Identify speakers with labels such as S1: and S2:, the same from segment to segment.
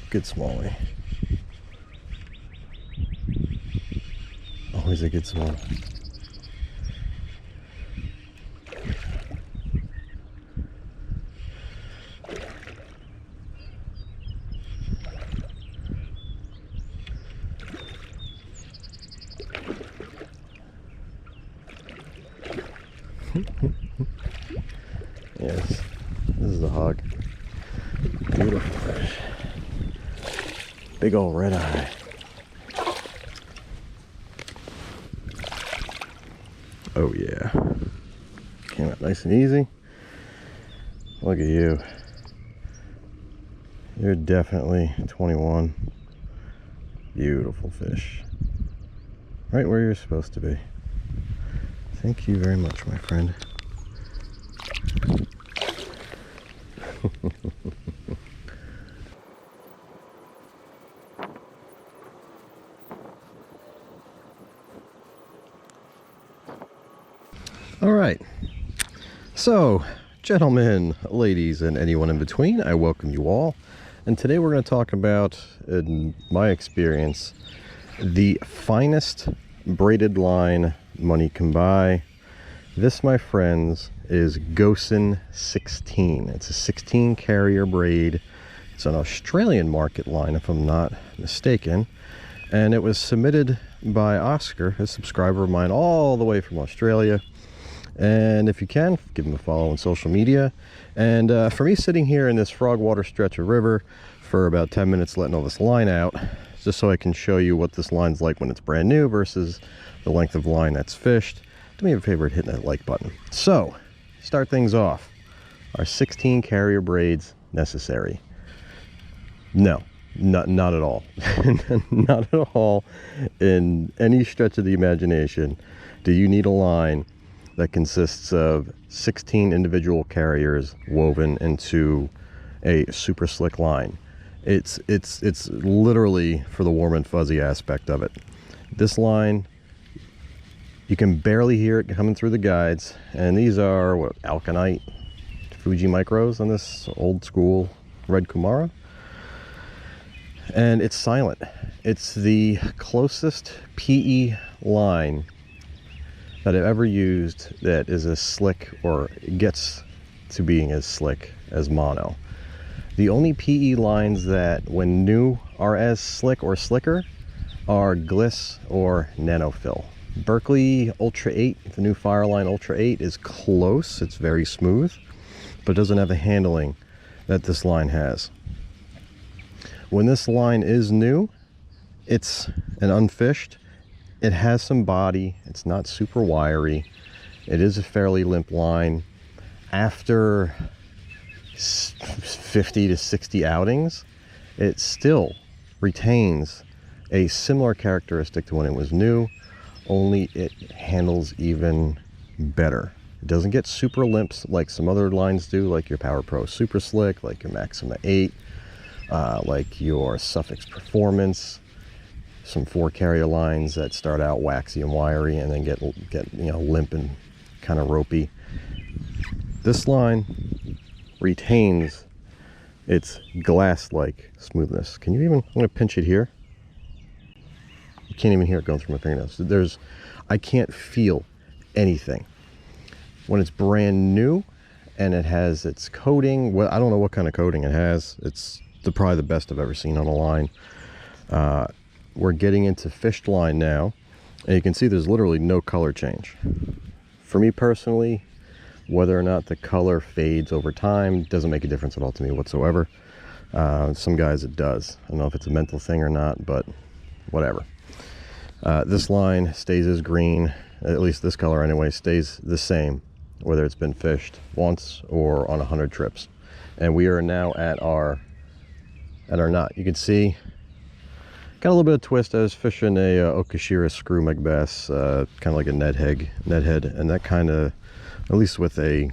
S1: good smallie. Always a good small. Yes, this is the hog. Beautiful fish. Big old red eye. Oh yeah. Came out nice and easy. Look at you. You're definitely 21. Beautiful fish. Right where you're supposed to be. Thank you very much, my friend. All right. So, gentlemen, ladies, and anyone in between, I welcome you all. And today we're going to talk about, in my experience, the finest braided line money can buy. This, my friends, is Gosen 16. It's a 16 carrier braid. It's an Australian market line, if I'm not mistaken. And it was submitted by Oscar, a subscriber of mine all the way from Australia. And if you can, give him a follow on social media. And for me sitting here in this frogwater stretch of river for about 10 minutes letting all this line out, just so I can show you what this line's like when it's brand new versus the length of line that's fished, do me a favor at hitting that like button. So, start things off. Are 16 carrier braids necessary? No, not at all. Not at all. In any stretch of the imagination, do you need a line that consists of 16 individual carriers woven into a super slick line? It's literally for the warm and fuzzy aspect of it. This line, you can barely hear it coming through the guides, and these are what, alkanite Fuji micros on this old school red Kumara, and it's silent. It's the closest PE line that I've ever used that is as slick, or gets to being as slick, as mono. The only PE lines that when new are as slick or slicker are Gliss or Nanofill. Berkeley Ultra 8, the new Fireline Ultra 8, is close. It's very smooth, but doesn't have the handling that this line has. When this line is new, it's an unfished. It has some body. It's not super wiry. It is a fairly limp line. After 50 to 60 outings, it still retains a similar characteristic to when it was new, only it handles even better. It doesn't get super limps like some other lines do, like your Power Pro Super Slick, like your Maxima 8, like your Suffix Performance, some 4 carrier lines that start out waxy and wiry and then get you know, limp and kind of ropey. This line retains its glass-like smoothness. Can you even, I'm going to pinch it here. You can't even hear it going through my fingernails. I can't feel anything. When it's brand new and it has its coating, well, I don't know what kind of coating it has. It's probably the best I've ever seen on a line. We're getting into fished line now, and you can see there's literally no color change. For me personally, whether or not the color fades over time doesn't make a difference at all to me whatsoever. Some guys it does. I don't know if it's a mental thing or not, but whatever. This line stays as green, at least this color anyway, stays the same whether it's been fished once or on 100 trips. And we are now at our knot. You can see got a little bit of twist. I was fishing a Okashira screw meg bass, kind of like a Ned head, and that kind of, at least with the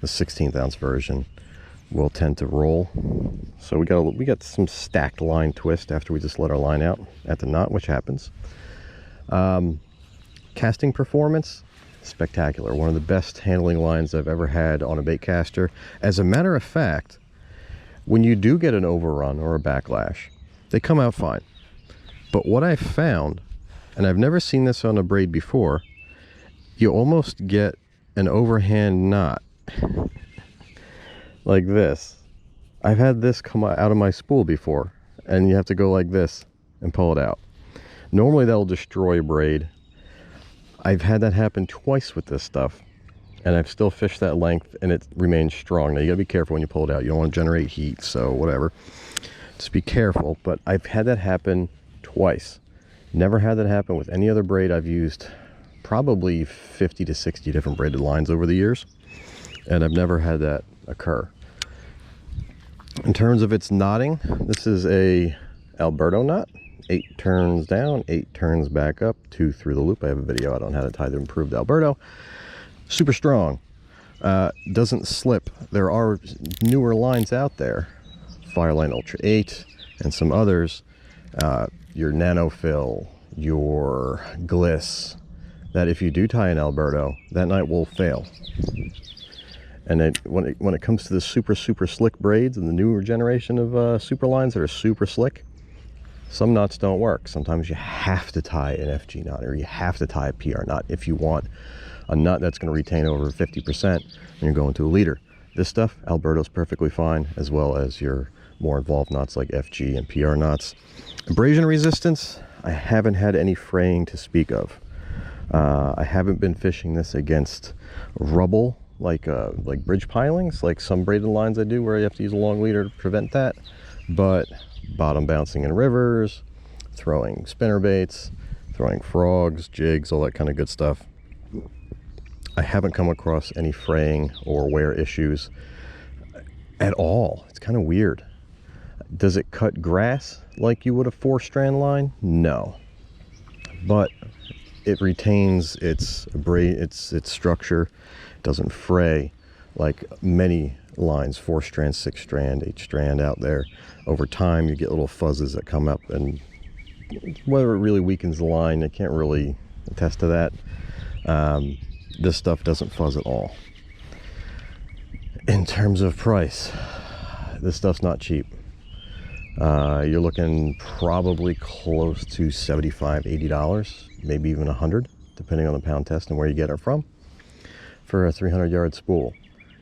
S1: 16th ounce version, will tend to roll. So we got some stacked line twist after we just let our line out at the knot, which happens. Casting performance, spectacular. One of the best handling lines I've ever had on a bait caster. As a matter of fact, When you do get an overrun or a backlash, they come out fine. But what I found, and I've never seen this on a braid before, you almost get an overhand knot like this. I've had this come out of my spool before, and you have to go like this and pull it out. Normally that'll destroy a braid. I've had that happen twice with this stuff, and I've still fished that length and it remains strong. Now you gotta be careful when you pull it out. You don't want to generate heat, so whatever. Just be careful. But I've had that happen twice. Never had that happen with any other braid. I've used probably 50 to 60 different braided lines over the years, and I've never had that occur. In terms of its knotting, this is a Alberto knot. 8 turns down, 8 turns back up, 2 through the loop. I have a video out on how to tie the improved Alberto. Super strong. Doesn't slip. There are newer lines out there, Fireline Ultra 8 and some others, your Nanofill, your Gliss, that if you do tie an Alberto, that knot will fail. And when it comes to the super slick braids and the newer generation of super lines that are super slick, some knots don't work. Sometimes you have to tie an FG knot, or you have to tie a PR knot if you want a knot that's going to retain over 50% when you're going to a leader. This stuff, Alberto's perfectly fine, as well as your more involved knots like FG and PR knots. Abrasion resistance, I haven't had any fraying to speak of. I haven't been fishing this against rubble, like bridge pilings, like some braided lines I do where you have to use a long leader to prevent that. But bottom bouncing in rivers, throwing spinner baits, throwing frogs, jigs, all that kind of good stuff, I haven't come across any fraying or wear issues at all. It's kind of weird. Does it cut grass like you would a 4-strand line? No, but it retains its structure. It doesn't fray like many lines, 4-strand, 6-strand, 8-strand out there. Over time you get little fuzzes that come up, and whether it really weakens the line, I can't really attest to that. This stuff doesn't fuzz at all. In terms of price, this stuff's not cheap. You're looking probably close to $75, $80, maybe even $100, depending on the pound test and where you get it from, for a 300-yard spool.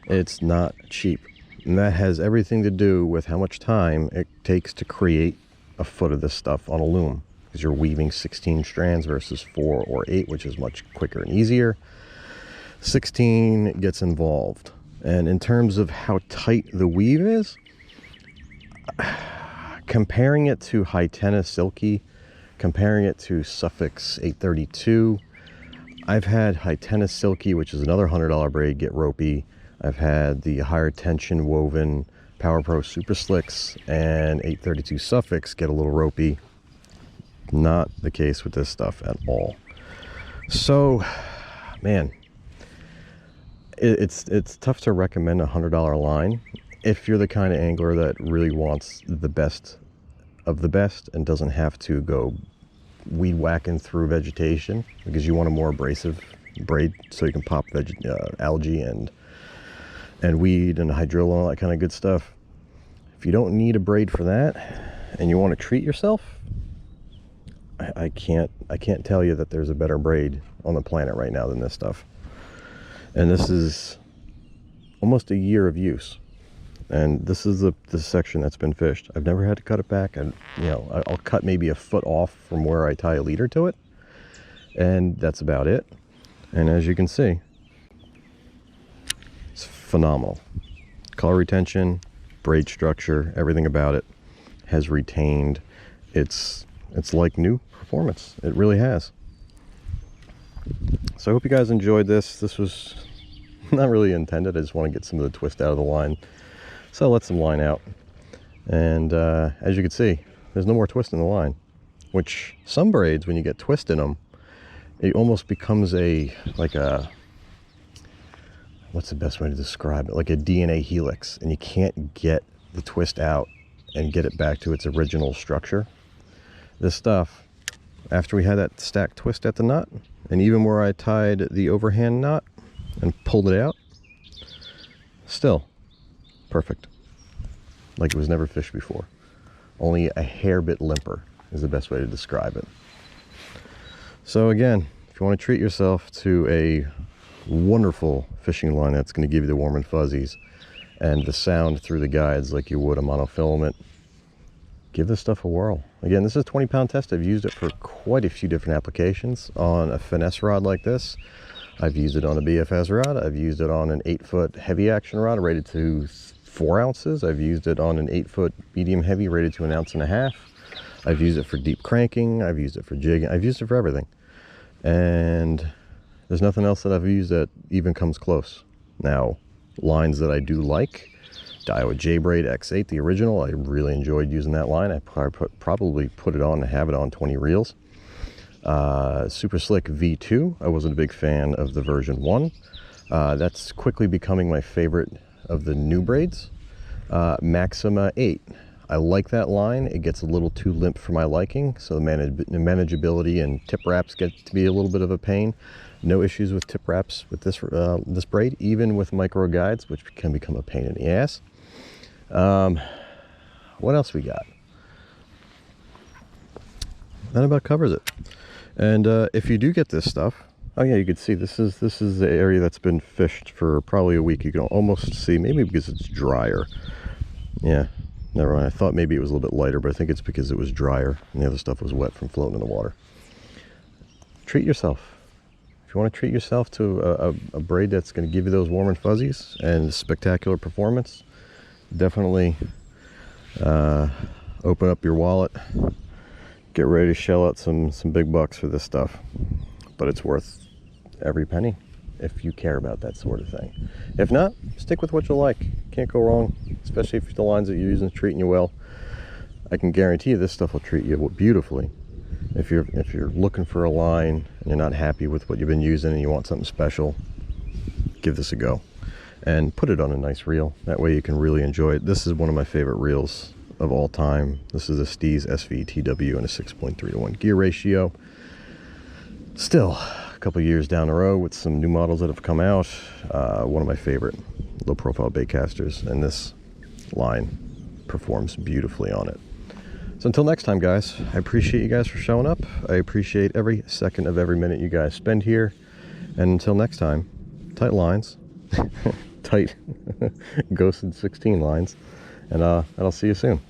S1: It's not cheap, and that has everything to do with how much time it takes to create a foot of this stuff on a loom, because you're weaving 16 strands versus 4 or 8, which is much quicker and easier. 16 gets involved, and in terms of how tight the weave is, comparing it to High Tennis Silky, comparing it to Suffix 832, I've had High Tennis Silky, which is another $100 braid, get ropey. I've had the higher tension woven Power Pro Super Slicks and 832 Suffix get a little ropey. Not the case with this stuff at all. So, man, it's tough to recommend a $100 line if you're the kind of angler that really wants the best of the best and doesn't have to go weed whacking through vegetation, because you want a more abrasive braid so you can pop algae and weed and hydrilla and all that kind of good stuff. If you don't need a braid for that and you want to treat yourself, I can't tell you that there's a better braid on the planet right now than this stuff. And this is almost a year of use, and this is the section that's been fished. I've never had to cut it back, and I'll cut maybe a foot off from where I tie a leader to it, and that's about it. And as you can see, it's phenomenal. Color retention, braid structure, everything about it has retained its like new performance. It really has. So I hope you guys enjoyed this. This was not really intended. I just want to get some of the twist out of the line, so I'll let some line out. And as you can see, there's no more twist in the line, which some braids, when you get twist in them, it almost becomes what's the best way to describe it, like a DNA helix, and you can't get the twist out and get it back to its original structure. This stuff, after we had that stacked twist at the knot, and even where I tied the overhand knot and pulled it out, still perfect. like it was never fished before. Only a hair bit limper is the best way to describe it. So again, if you want to treat yourself to a wonderful fishing line that's going to give you the warm and fuzzies and the sound through the guides like you would a monofilament, give this stuff a whirl. Again, this is a 20-pound test. I've used it for quite a few different applications. On a finesse rod like this, I've used it on a BFS rod. I've used it on an 8-foot heavy action rod rated to 4 ounces. I've used it on an 8-foot medium heavy rated to 1.5 ounces. I've used it for deep cranking. I've used it for jigging. I've used it for everything. And there's nothing else that I've used that even comes close. Now, lines that I do like, Daiwa J-Braid X8, the original. I really enjoyed using that line. I probably put it on and have it on 20 reels. Super Slick V2, I wasn't a big fan of the version 1. That's quickly becoming my favorite of the new braids. Maxima 8, I like that line. It gets a little too limp for my liking, so the manageability and tip wraps get to be a little bit of a pain. No issues with tip wraps with this this braid, even with micro guides, which can become a pain in the ass. What else we got? That about covers it. And if you do get this stuff, oh yeah, you can see this is the area that's been fished for probably a week. You can almost see, maybe because it's drier. Yeah, never mind. I thought maybe it was a little bit lighter, but I think it's because it was drier and the other stuff was wet from floating in the water. Treat yourself. If you want to treat yourself to a braid that's going to give you those warm and fuzzies and spectacular performance, definitely open up your wallet. Get ready to shell out some big bucks for this stuff. But it's worth every penny if you care about that sort of thing. If not, stick with what you like. Can't go wrong, especially if the lines that you're using is treating you well. I can guarantee you this stuff will treat you beautifully. If you're looking for a line and you're not happy with what you've been using and you want something special, give this a go. And put it on a nice reel. That way you can really enjoy it. This is one of my favorite reels of all time. This is a Steez SVTW and a 6.3:1 gear ratio. Still, a couple years down the road with some new models that have come out, one of my favorite low profile baitcasters, and this line performs beautifully on it. So until next time, guys, I appreciate you guys for showing up. I appreciate every second of every minute you guys spend here. And until next time, tight lines, tight Gosen 16 lines, and I'll see you soon.